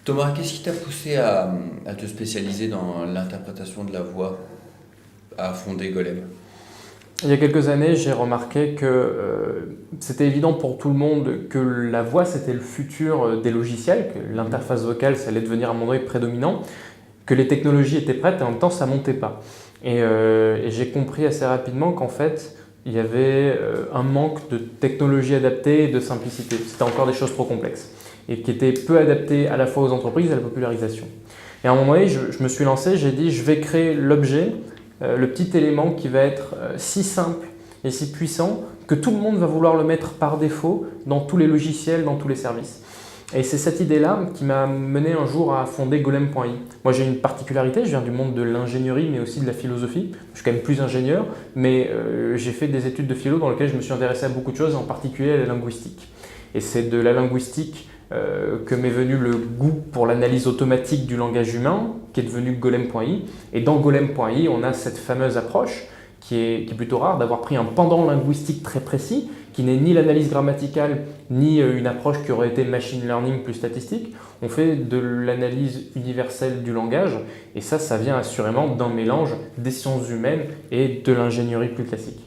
Thomas, qu'est-ce qui t'a poussé à te spécialiser dans l'interprétation de la voix à fonder Golem? Il y a quelques années, j'ai remarqué que c'était évident pour tout le monde que la voix, c'était le futur des logiciels, que l'interface vocale, ça allait devenir un moment donné prédominant, que les technologies étaient prêtes et en même temps, ça montait pas. Et j'ai compris assez rapidement qu'en fait, il y avait un manque de technologie adaptée et de simplicité. C'était encore des choses trop complexes et qui étaient peu adaptées à la fois aux entreprises et à la popularisation. Et à un moment donné, je me suis lancé, j'ai dit, je vais créer l'objet, le petit élément qui va être si simple et si puissant que tout le monde va vouloir le mettre par défaut dans tous les logiciels, dans tous les services. Et c'est cette idée-là qui m'a mené un jour à fonder Golem.ai. Moi j'ai une particularité, je viens du monde de l'ingénierie mais aussi de la philosophie. Je suis quand même plus ingénieur, mais j'ai fait des études de philo dans lesquelles je me suis intéressé à beaucoup de choses, en particulier à la linguistique. Et c'est de la linguistique que m'est venu le goût pour l'analyse automatique du langage humain, qui est devenu Golem.ai. Et dans Golem.ai, on a cette fameuse approche qui est plutôt rare, d'avoir pris un pendant linguistique très précis, qui n'est ni l'analyse grammaticale, ni une approche qui aurait été machine learning plus statistique. On fait de l'analyse universelle du langage, et ça vient assurément d'un mélange des sciences humaines et de l'ingénierie plus classique.